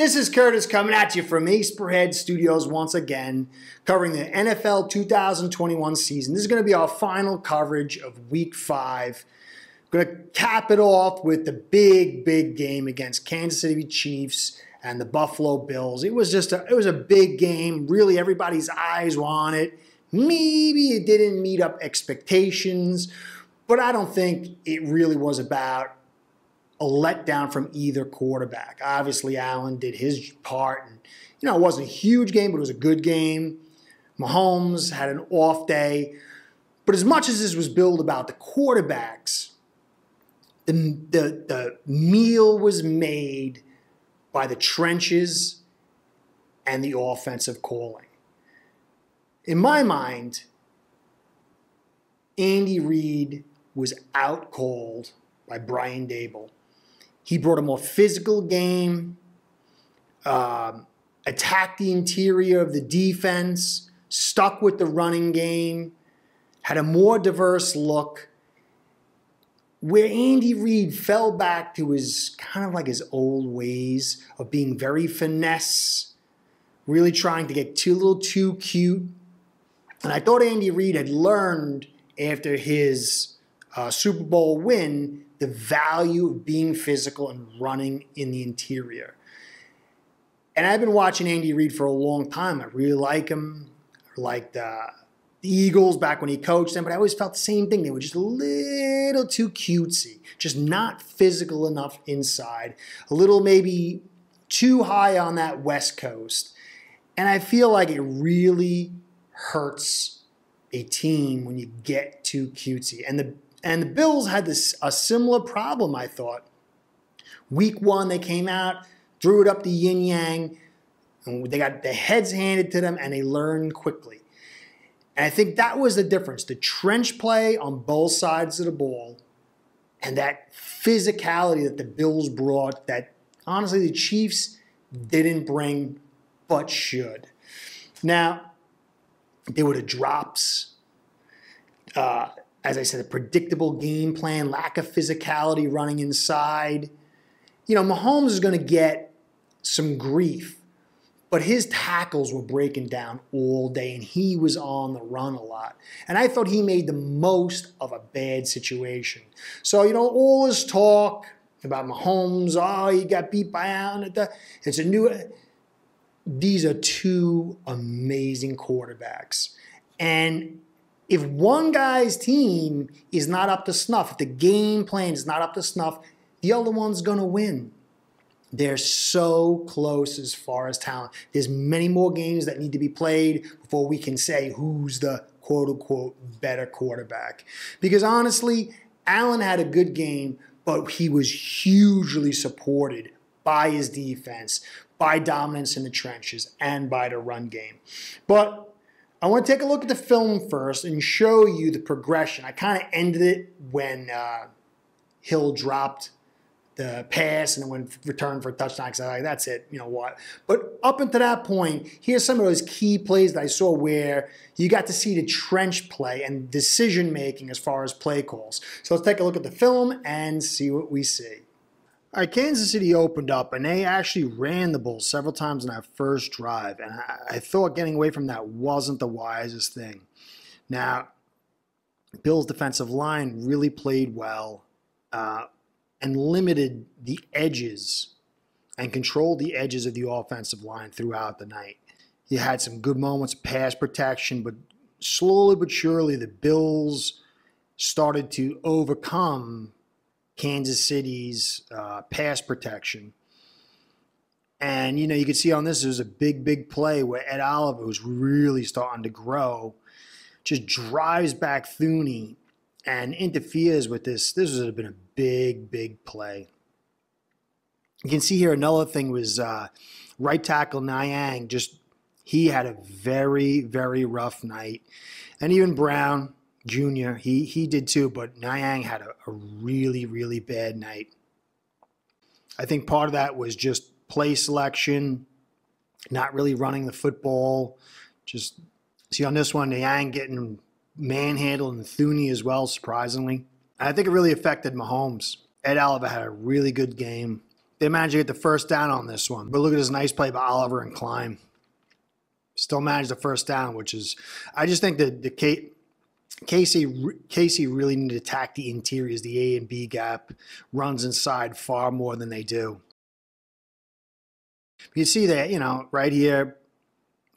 This is Curtis coming at you from Aceperhead Studios once again, covering the NFL 2021 season. This is going to be our final coverage of Week 5. Going to cap it off with the big game against Kansas City Chiefs and the Buffalo Bills. It was a big game. Really, everybody's eyes were on it. Maybe it didn't meet up expectations, but I don't think it really was about a letdown from either quarterback. Obviously, Allen did his part, and it wasn't a huge game, but it was a good game. Mahomes had an off day, but as much as this was billed about the quarterbacks, the meal was made by the trenches and the offensive calling. In my mind, Andy Reid was out-called by Brian Daboll. He brought a more physical game, attacked the interior of the defense, stuck with the running game, had a more diverse look. Where Andy Reid fell back to his kind of like his old ways of being very finesse, really trying to get a little too cute. And I thought Andy Reid had learned after his Super Bowl win the value of being physical and running in the interior. And I've been watching Andy Reid for a long time. I really like him. I liked the Eagles back when he coached them, but I always felt the same thing. They were just a little too cutesy, just not physical enough inside, a little maybe too high on that West Coast. And I feel like it really hurts a team when you get too cutesy. And the Bills had a similar problem, I thought. Week 1, they came out, threw it up the yin-yang, and they got their heads handed to them, and they learned quickly. And I think that was the difference. The trench play on both sides of the ball and that physicality that the Bills brought that, honestly, the Chiefs didn't bring but should. Now, there were the drops. As I said, a predictable game plan, lack of physicality running inside. Mahomes is going to get some grief, but his tackles were breaking down all day, and he was on the run a lot. And I thought he made the most of a bad situation. So, all this talk about Mahomes, he got beat by Allen. These are two amazing quarterbacks. And if one guy's team is not up to snuff, if the game plan is not up to snuff, the other one's going to win. They're so close as far as talent. There's many more games that need to be played before we can say who's the quote-unquote better quarterback. Because honestly, Allen had a good game, but he was hugely supported by his defense, by dominance in the trenches, and by the run game. But I want to take a look at the film first and show you the progression. I kind of ended it when Hill dropped the pass and then went returned for a touchdown. Because I was like, that's it, what. But up until that point, here's some of those key plays that I saw where you got to see the trench play and decision-making as far as play calls. So let's take a look at the film and see what we see. All right, Kansas City opened up, and they actually ran the ball several times in that first drive. And I thought getting away from that wasn't the wisest thing. Now, Bill's defensive line really played well and limited the edges and controlled the edges of the offensive line throughout the night. You had some good moments of pass protection, but slowly but surely the Bills started to overcome Kansas City's pass protection. And, you could see on this, there's a big play where Ed Oliver, who's really starting to grow, just drives back Thuney and interferes with this. This would have been a big play. You can see here another thing was right tackle Niang. He had a very rough night. And even Brown Jr., he did too, but Niang had a really bad night. I think part of that was just play selection, not really running the football. Just see on this one, Niang getting manhandled and Thuney as well, surprisingly. And I think it really affected Mahomes. Ed Oliver had a really good game. They managed to get the first down on this one. But look at this nice play by Oliver and Klein. Still managed the first down, which is, I just think that Casey really need to attack the interiors, the A and B gap, runs inside far more than they do. You see that, right here,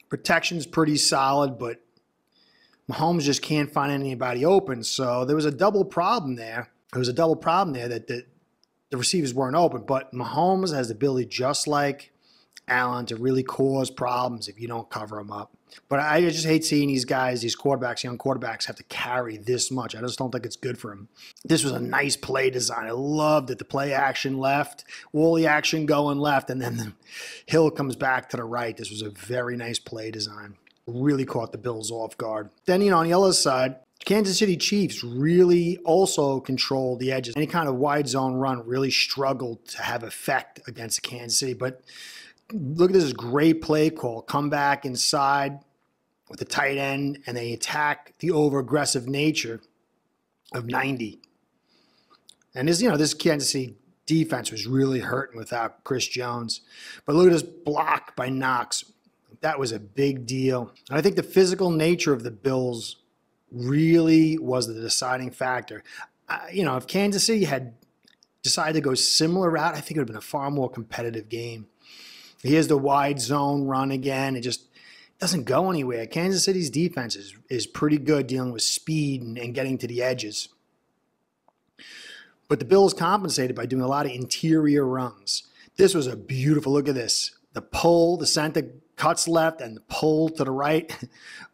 protection's pretty solid, but Mahomes just can't find anybody open. So there was a double problem there. There was a double problem there that the receivers weren't open, but Mahomes has the ability, just like Allen, to really cause problems if you don't cover him up. But I just hate seeing these guys, these quarterbacks, young quarterbacks, have to carry this much. I just don't think it's good for him. This was a nice play design. I loved that the play action left, all the action going left, and then the Hill comes back to the right. This was a very nice play design. Really caught the Bills off guard. Then, on the other side, Kansas City Chiefs really also controlled the edges. Any kind of wide zone run really struggled to have effect against Kansas City. But look at this great play call. Come back inside with the tight end, and they attack the over-aggressive nature of 90. And this Kansas City defense was really hurting without Chris Jones. But look at this block by Knox. That was a big deal. And I think the physical nature of the Bills really was the deciding factor. If Kansas City had decided to go similar route, I think it would have been a far more competitive game. Here's the wide zone run again. It just doesn't go anywhere. Kansas City's defense is pretty good dealing with speed and getting to the edges. But the Bills compensated by doing a lot of interior runs. This was a beautiful, look at this. The pull, the center cuts left, and the pull to the right.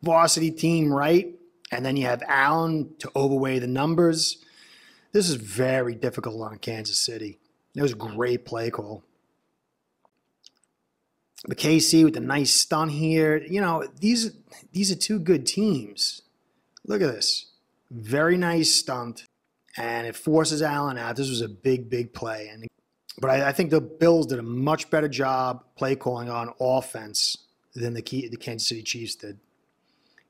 Varsity team right. And then you have Allen to overweigh the numbers. This is very difficult on Kansas City. It was a great play call. But KC with a nice stun here. These are two good teams. Look at this. Very nice stunt. And it forces Allen out. This was a big, big play. But I think the Bills did a much better job play calling on offense than the Kansas City Chiefs did,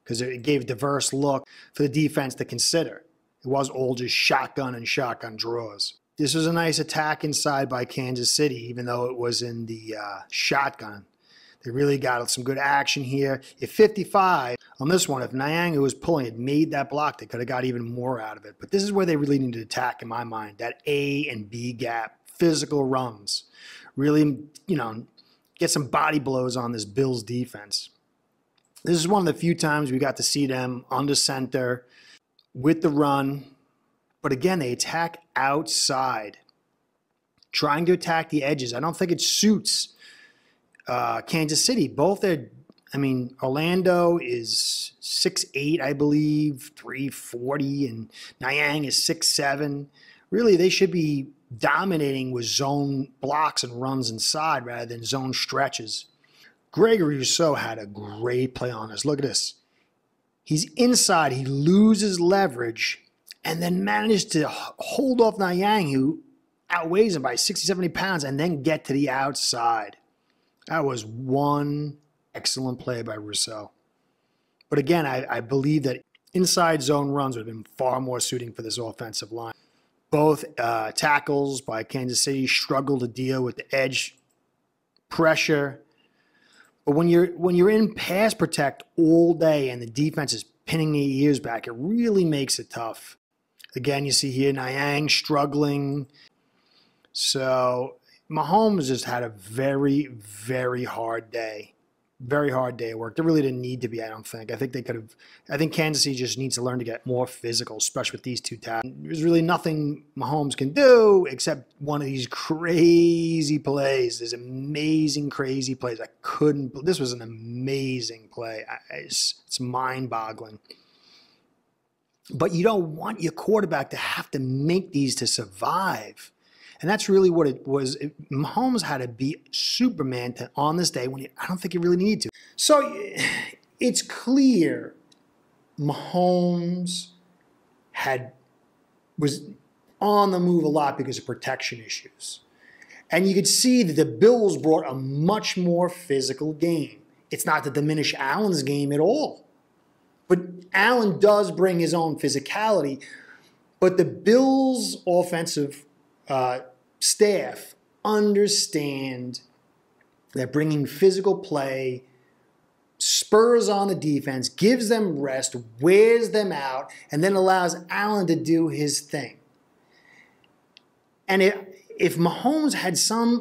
because it gave a diverse look for the defense to consider. It was all just shotgun and shotgun draws. This was a nice attack inside by Kansas City, even though it was in the shotgun. They really got some good action here. If 55 on this one, if Niang, who was pulling, had made that block, they could have got even more out of it. But this is where they really need to attack, in my mind, that A and B gap. Physical runs, really, get some body blows on this Bills defense. This is one of the few times we got to see them under center with the run. But again, they attack outside, trying to attack the edges. I don't think it suits Kansas City. Orlando is 6'8", I believe, 340, and Niang is 6'7". Really, they should be dominating with zone blocks and runs inside rather than zone stretches. Gregory Rousseau had a great play on this. Look at this. He's inside. He loses leverage and then manages to hold off Niang, who outweighs him by 60, 70 pounds, and then get to the outside. That was one excellent play by Rousseau. But again, I believe that inside zone runs would have been far more suiting for this offensive line. Both tackles by Kansas City struggle to deal with the edge pressure. But when you're in pass protect all day and the defense is pinning their ears back, it really makes it tough. Again, you see here Niang struggling. So Mahomes just had a very, very hard day. Very hard day at work. They really didn't need to be, I don't think. I think Kansas City just needs to learn to get more physical, especially with these two tackles. There's really nothing Mahomes can do except one of these crazy plays. There's amazing, crazy plays. This was an amazing play. It's mind-boggling. But you don't want your quarterback to have to make these to survive. And that's really what it was. Mahomes had to be Superman on this day when I don't think he really needed to. So it's clear Mahomes was on the move a lot because of protection issues. And you could see that the Bills brought a much more physical game. It's not to diminish Allen's game at all. But Allen does bring his own physicality. But the Bills' offensive staff understand that bringing physical play spurs on the defense, gives them rest, wears them out, and then allows Allen to do his thing. And if Mahomes had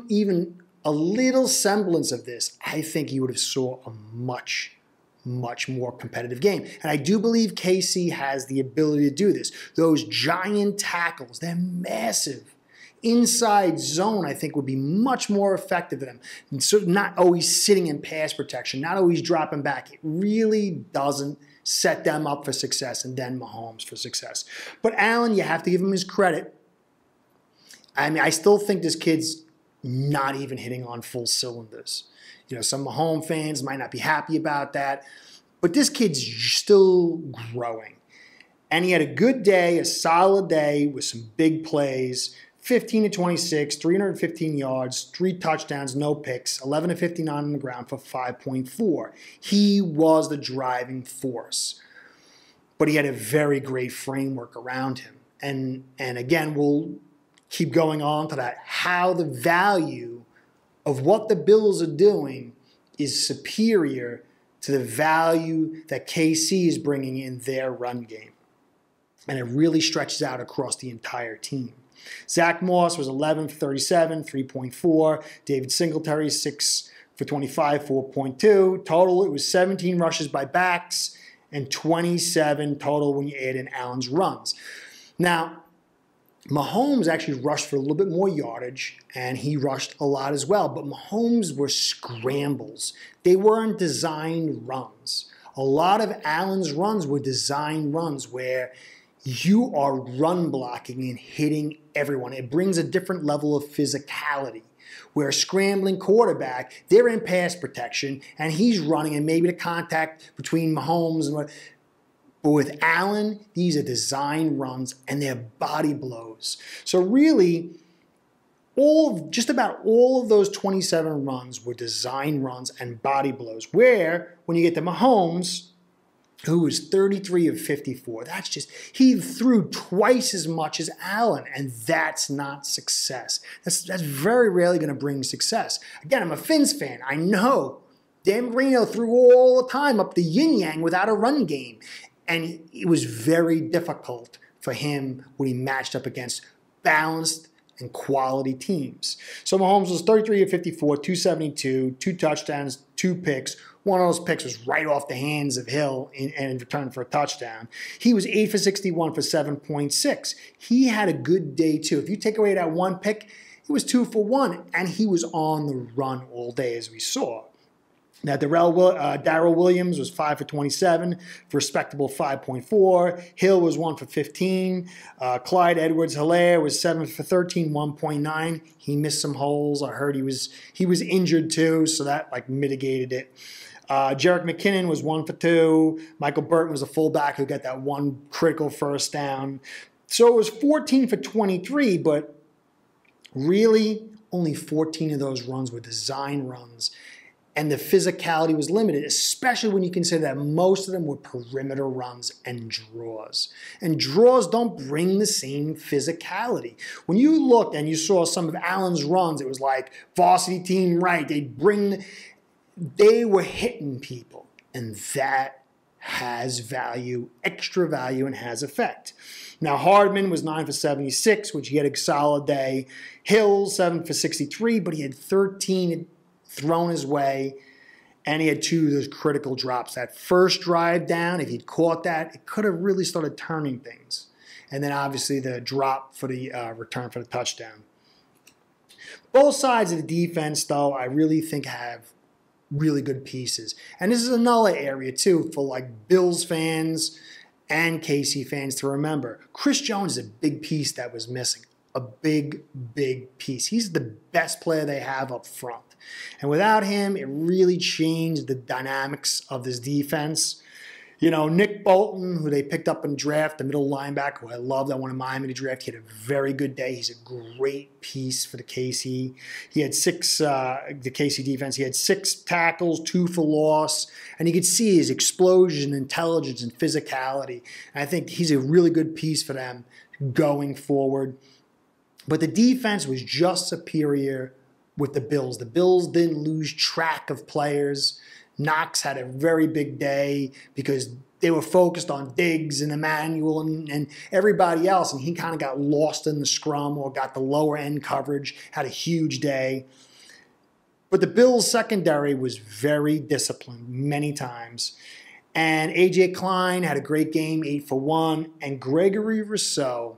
even a little semblance of this, I think you would have saw a much more competitive game. And I do believe KC has the ability to do this. Those giant tackles, they're massive. Inside zone, I think, would be much more effective than them. And so not always sitting in pass protection, not always dropping back. It really doesn't set them up for success, and then Mahomes for success. But Allen, you have to give him his credit. I mean, I still think this kid's not even hitting on full cylinders. You know, some Mahomes fans might not be happy about that, but this kid's still growing. And he had a good day, a solid day with some big plays. 15 to 26, 315 yards, 3 touchdowns, no picks, 11 to 59 on the ground for 5.4. He was the driving force. But he had a very great framework around him. And again, we'll keep going on to that, how the value of what the Bills are doing is superior to the value that KC is bringing in their run game. And it really stretches out across the entire team. Zach Moss was 11 for 37, 3.4. David Singletary, 6 for 25, 4.2. Total, it was 17 rushes by backs and 27 total when you add in Allen's runs. Now, Mahomes actually rushed for a little bit more yardage, and he rushed a lot as well. But Mahomes were scrambles. They weren't designed runs. A lot of Allen's runs were designed runs where you are run blocking and hitting everyone. It brings a different level of physicality. Where a scrambling quarterback, they're in pass protection, and he's running, and maybe the contact between Mahomes and what. But with Allen, these are design runs, and they're body blows. So really, just about all of those 27 runs were design runs and body blows. Where, when you get to Mahomes, who was 33 of 54. That's just, he threw twice as much as Allen, and that's not success. That's very rarely going to bring success. Again, I'm a Fins fan. I know Dan Marino threw all the time up the yin-yang without a run game, and it was very difficult for him when he matched up against balanced and quality teams. So Mahomes was 33 of 54, 272, 2 touchdowns, 2 picks. One of those picks was right off the hands of Hill in return for a touchdown. He was 8 for 61 for 7.6. He had a good day too. If you take away that one pick, it was 2 for 1, and he was on the run all day as we saw. Now, Darrell Williams was 5 for 27 for respectable 5.4. Hill was 1 for 15. Clyde Edwards-Helaire was 7 for 13, 1.9. He missed some holes. I heard he was injured too, so that mitigated it. Jerick McKinnon was 1 for 2. Michael Burton was a fullback who got that one critical first down. So it was 14 for 23, but really only 14 of those runs were design runs. And the physicality was limited, especially when you consider that most of them were perimeter runs and draws. And draws don't bring the same physicality. When you looked and you saw some of Allen's runs, it was like varsity team right. They were hitting people. And that has value, extra value, and has effect. Now, Hardman was 9 for 76, which he had a solid day. Hill, 7 for 63, but he had 13 thrown his way, and he had 2 of those critical drops. That first drive down, if he'd caught that, it could have really started turning things. And then obviously the drop for the return for the touchdown. Both sides of the defense, though, I really think have really good pieces. And this is another area, too, for Bills fans and KC fans to remember. Chris Jones is a big piece that was missing. A big, big piece. He's the best player they have up front. And without him, it really changed the dynamics of this defense. You know, Nick Bolton, who they picked up in draft, the middle linebacker, who I love, that one in Miami to draft. He had a very good day. He's a great piece for the KC. He had the KC defense. He had 6 tackles, 2 for loss. And you could see his explosion, intelligence, and physicality. And I think he's a really good piece for them going forward. But the defense was just superior with the Bills. The Bills didn't lose track of players. Knox had a very big day because they were focused on Diggs and Emmanuel and everybody else, and he kind of got lost in the scrum or got the lower end coverage, had a huge day. But the Bills' secondary was very disciplined many times. And A.J. Klein had a great game, 8 for 1. And Gregory Rousseau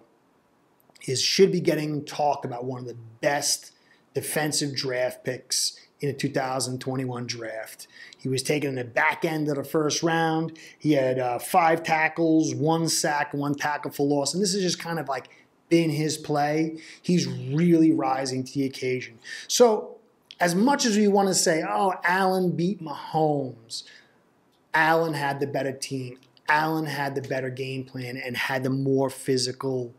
should be getting talk about one of the best defensive draft picks in the 2021 draft. He was taken in the back end of the first round. He had 5 tackles, 1 sack, 1 tackle for loss. And this is just kind of like been his play. He's really rising to the occasion. So as much as we want to say, oh, Allen beat Mahomes, Allen had the better team. Allen had the better game plan and had the more physical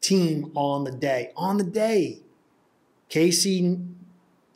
team on the day. On the day, KC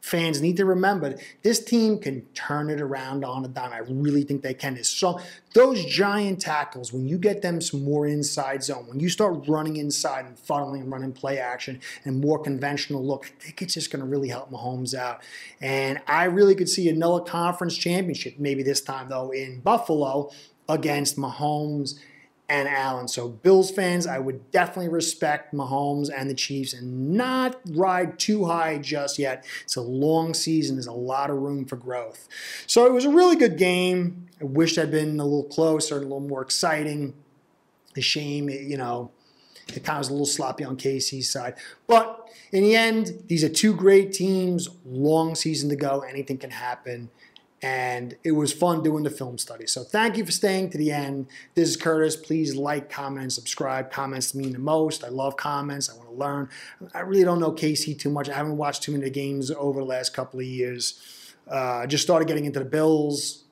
fans need to remember this team can turn it around on a dime. I really think they can. So those giant tackles, when you get them some more inside zone, when you start running inside and funneling and running play action and more conventional look, I think it's just going to really help Mahomes out. And I really could see another conference championship, maybe this time though in Buffalo, against Mahomes and Allen. So Bills fans, I would definitely respect Mahomes and the Chiefs and not ride too high just yet. It's a long season. There's a lot of room for growth. So it was a really good game. I wish I'd been a little closer and a little more exciting. A shame, it kind of was a little sloppy on KC's side. But in the end, these are 2 great teams. Long season to go. Anything can happen. And it was fun doing the film study. So thank you for staying to the end. This is Curtis. Please like, comment, and subscribe. Comments mean the most. I love comments. I want to learn. I really don't know KC too much. I haven't watched too many games over the last couple of years. Just started getting into the Bills.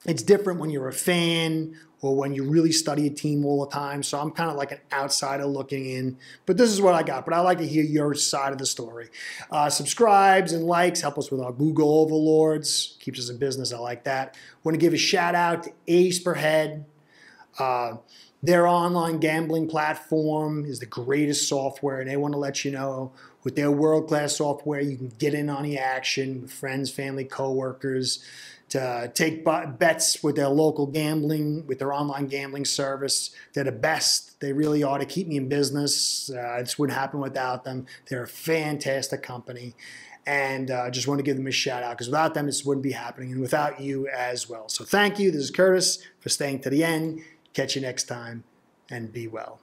It's different when you're a fan or when you really study a team all the time. So I'm kind of like an outsider looking in. But this is what I got. But I like to hear your side of the story. Subscribes and likes help us with our Google overlords. Keeps us in business. I like that. Want to give a shout out to Ace Per Head. Their online gambling platform is the greatest software. And they want to let you know with their world-class software, you can get in on the action with friends, family, coworkers, to take bets with their local gambling, with their online gambling service. They're the best. They really are to keep me in business. This wouldn't happen without them. They're a fantastic company. And just want to give them a shout out because without them, this wouldn't be happening and without you as well. So thank you. This is Curtis for staying to the end. Catch you next time and be well.